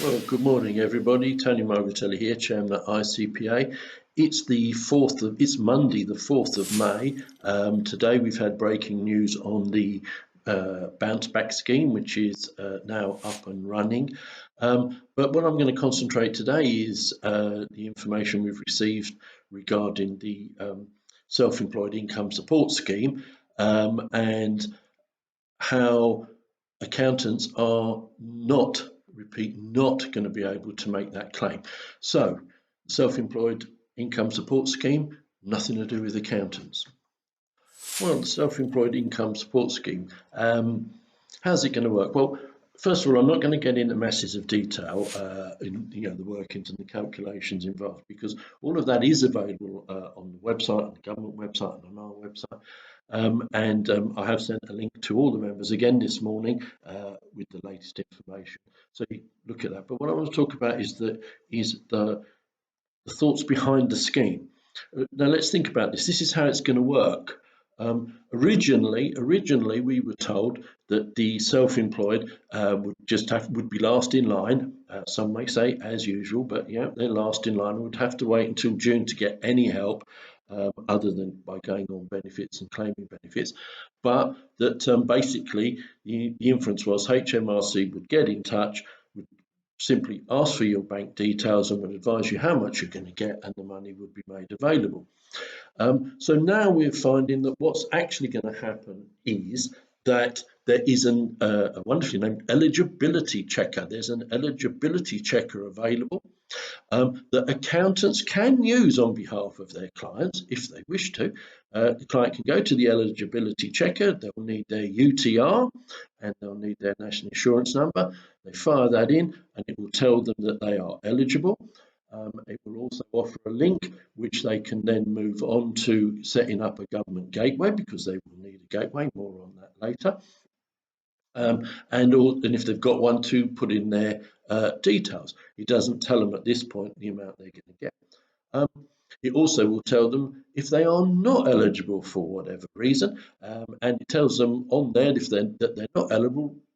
Well, good morning, everybody. Tony Margaritelli here, Chairman at ICPA. It's Monday, the 4th of May. Today we've had breaking news on the bounce back scheme, which is now up and running. But what I'm going to concentrate today is the information we've received regarding the self-employed income support scheme and how accountants are not going to be able to make that claim. So, self-employed income support scheme, nothing to do with accountants. Well, the self-employed income support scheme, how's it going to work? Well, first of all, I'm not going to get into masses of detail in the workings and the calculations involved, because all of that is available on the website, on the government website, and on our website. I have sent a link to all the members again this morning with the latest information. So you look at that. But what I want to talk about is the thoughts behind the scheme. Now let's think about this. This is how it's going to work. Originally, we were told that the self-employed would be last in line. Some may say as usual, but yeah, they're last in line and would have to wait until June to get any help other than by going on benefits and claiming benefits. But that basically the inference was HMRC would get in touch, would simply ask for your bank details and would advise you how much you're going to get, and the money would be made available. So now we're finding that what's actually going to happen is that there is a wonderfully named eligibility checker. There's an eligibility checker available that accountants can use on behalf of their clients if they wish to. The client can go to the eligibility checker. They'll need their UTR and they'll need their national insurance number. They fire that in and it will tell them that they are eligible. It will also offer a link which they can then move on to setting up a government gateway, because they will need a gateway. More on that later. And if they've got one, to put in their details. It doesn't tell them at this point the amount they're going to get. It also will tell them if they are not eligible for whatever reason, and it tells them on there that they're not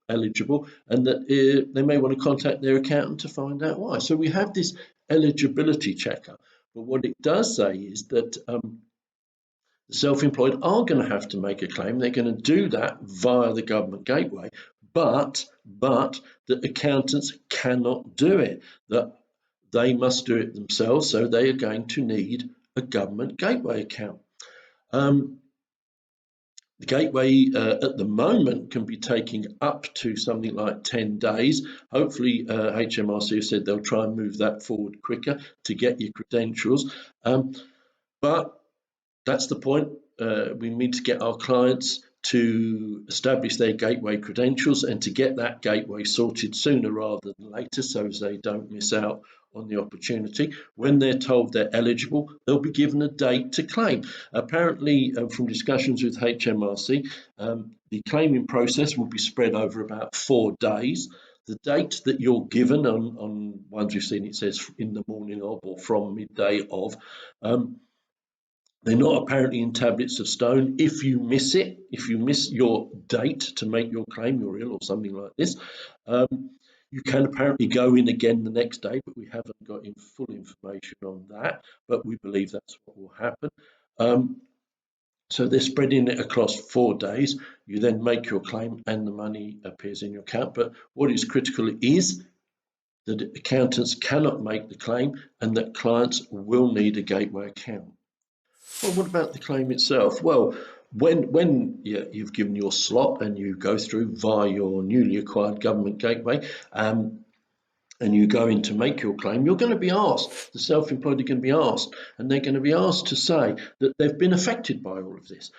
eligible, and that they may want to contact their accountant to find out why. So we have this eligibility checker, but what it does say is that the self-employed are going to have to make a claim. They're going to do that via the government gateway, but that accountants cannot do it, that they must do it themselves. So they are going to need a government gateway account. The gateway at the moment can be taking up to something like 10 days. Hopefully HMRC have said they'll try and move that forward quicker to get your credentials. But that's the point. We need to get our clients to establish their gateway credentials and to get that gateway sorted sooner rather than later, so as they don't miss out on the opportunity. When they're told they're eligible, they'll be given a date to claim. Apparently, from discussions with HMRC, the claiming process will be spread over about 4 days. The date that you're given on ones we've seen, it says in the morning of or from midday of. They're not apparently in tablets of stone. If you miss it, if you miss your date to make your claim, you're ill or something like this, you can apparently go in again the next day, but we haven't got full information on that, but we believe that's what will happen. So they're spreading it across 4 days. You then make your claim and the money appears in your account. But what is critical is that accountants cannot make the claim and that clients will need a gateway account. Well, what about the claim itself? Well, when you've given your slot and you go through via your newly acquired government gateway, and you go in to make your claim, you're going to be asked, the self-employed are going to be asked, and they're going to be asked to say that they've been affected by all of this.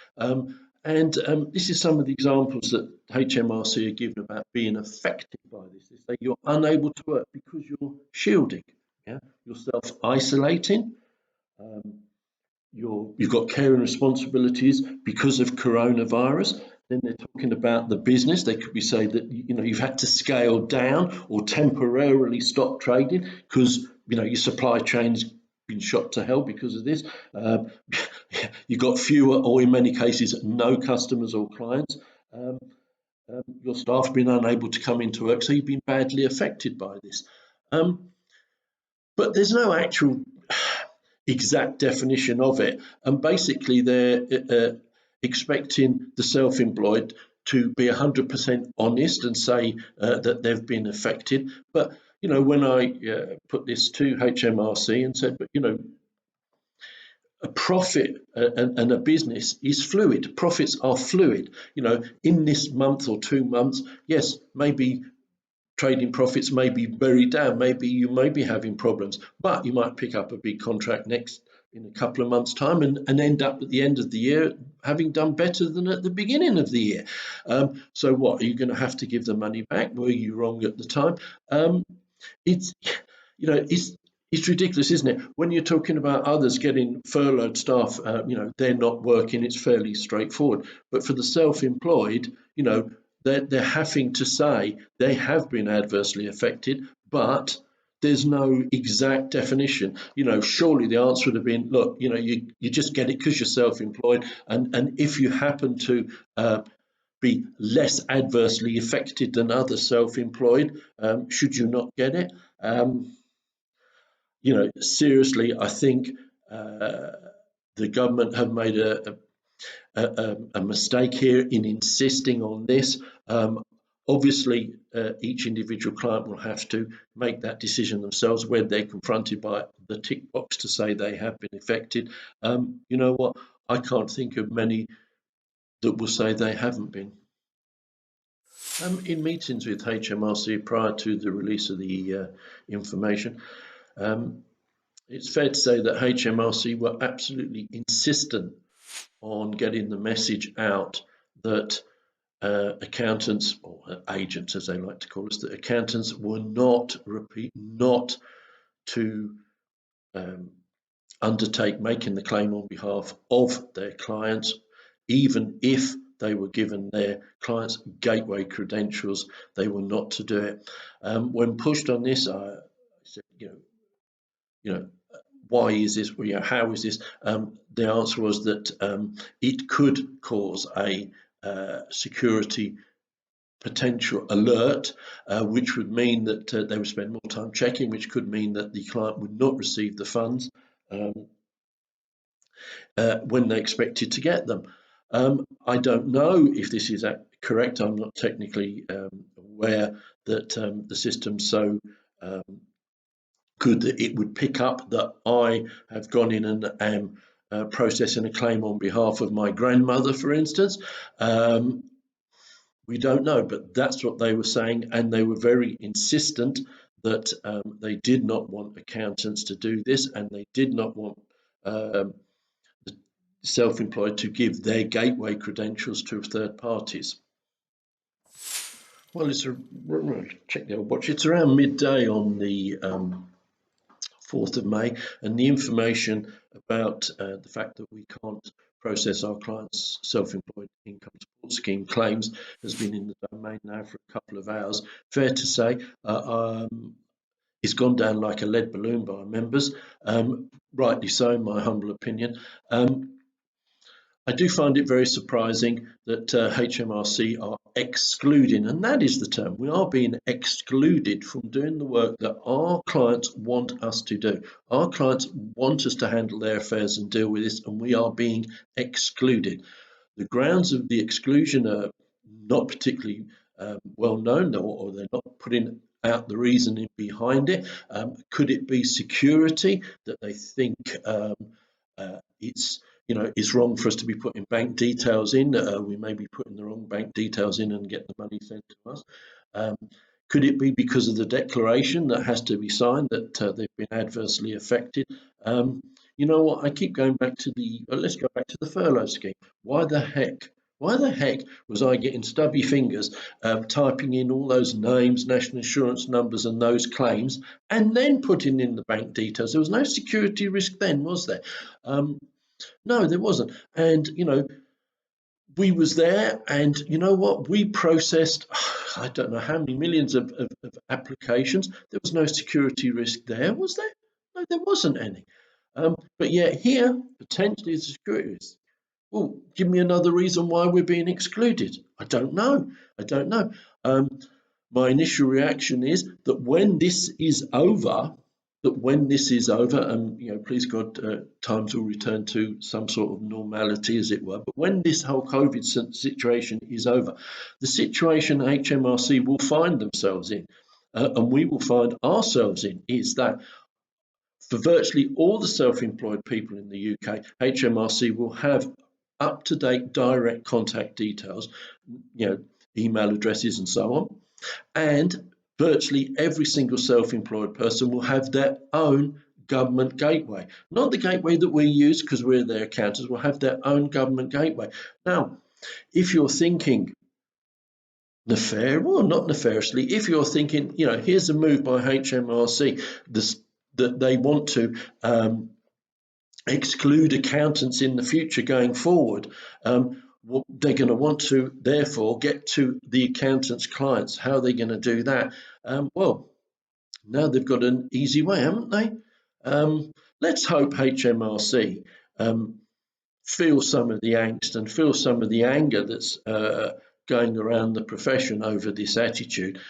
This is some of the examples that HMRC are given about being affected by this. They say you're unable to work because you're shielding, you're self-isolating, you've got care and responsibilities because of coronavirus. Then they're talking about the business. They could be saying that you've had to scale down or temporarily stop trading because your supply chain's been shot to hell because of this. You've got fewer, or in many cases no, customers or clients. your staff have been unable to come into work, so you've been badly affected by this. But there's no actual exact definition of it, and basically they're expecting the self-employed to be 100% honest and say that they've been affected. But when I put this to HMRC and said, but a profit and a business is fluid. Profits are fluid. In this month or 2 months, yes, maybe trading profits may be very down. Maybe you may be having problems, but you might pick up a big contract next in a couple of months' time and end up at the end of the year having done better than at the beginning of the year. So what, are you going to have to give the money back? Were you wrong at the time? It's it's ridiculous, isn't it? When you're talking about others getting furloughed staff, they're not working. It's fairly straightforward. But for the self-employed, they're having to say they have been adversely affected, but there's no exact definition. Surely the answer would have been, look, you just get it because you're self-employed, and if you happen to be less adversely affected than other self-employed, should you not get it? Seriously, I think the government have made a mistake here in insisting on this. Obviously, each individual client will have to make that decision themselves when they're confronted by the tick box to say they have been affected. You know what? I can't think of many that will say they haven't been. In meetings with HMRC prior to the release of the information, it's fair to say that HMRC were absolutely insistent on getting the message out that accountants, or agents as they like to call us, that accountants were not to undertake making the claim on behalf of their clients, even if they were given their clients' gateway credentials. They were not to do it. When pushed on this, I said, why is this? How is this? The answer was that it could cause a security potential alert, which would mean that they would spend more time checking, which could mean that the client would not receive the funds when they expected to get them. I don't know if this is correct. I'm not technically aware that the system's so good that it would pick up that I have gone in and am processing a claim on behalf of my grandmother, for instance. We don't know, but that's what they were saying, and they were very insistent that they did not want accountants to do this, and they did not want the self-employed to give their gateway credentials to third parties. Well, check the old watch. It's around midday on the 4th of May, and the information about the fact that we can't process our clients' self-employed income support scheme claims has been in the domain now for a couple of hours. Fair to say, it's gone down like a lead balloon by members, rightly so, in my humble opinion. I do find it very surprising that HMRC are excluding, and that is the term, we are being excluded from doing the work that our clients want us to do. Our clients want us to handle their affairs and deal with this, and we are being excluded. The grounds of the exclusion are not particularly well known, or they're not putting out the reasoning behind it. Could it be security, that they think it's wrong for us to be putting bank details in? We may be putting the wrong bank details in and get the money sent to us. Could it be because of the declaration that has to be signed that they've been adversely affected? You know what? I keep going back to let's go back to the furlough scheme. Why the heck was I getting stubby fingers typing in all those names, national insurance numbers and those claims, and then putting in the bank details? There was no security risk then, was there? No, there wasn't. And, we was there, and you know what? We processed, I don't know how many millions of applications. There was no security risk there, was there? No, there wasn't any. But yet here, potentially, it's a security risk. Well, give me another reason why we're being excluded. I don't know. I don't know. My initial reaction is that when this is over, and please God, times will return to some sort of normality, as it were. But when this whole COVID situation is over, the situation HMRC will find themselves in, and we will find ourselves in, is that for virtually all the self-employed people in the UK, HMRC will have up-to-date direct contact details, email addresses and so on. And virtually every single self-employed person will have their own government gateway. Not the gateway that we use because we're their accountants, will have their own government gateway. Now, if you're thinking not nefariously, if you're thinking, here's a move by HMRC, that they want to exclude accountants in the future going forward, they're going to want to therefore get to the accountants' clients. How are they going to do that? Well, now they've got an easy way, haven't they? Let's hope HMRC feel some of the angst and feel some of the anger that's going around the profession over this attitude.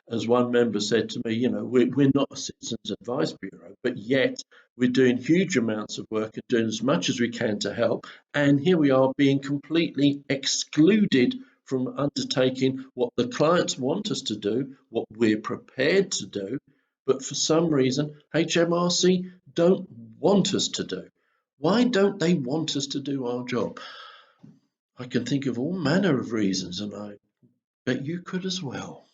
As one member said to me, we're not a citizens advice bureau, but yet we're doing huge amounts of work and doing as much as we can to help. And here we are being completely excluded from undertaking what the clients want us to do, what we're prepared to do, but for some reason HMRC don't want us to do. Why don't they want us to do our job? I can think of all manner of reasons, and I bet you could as well.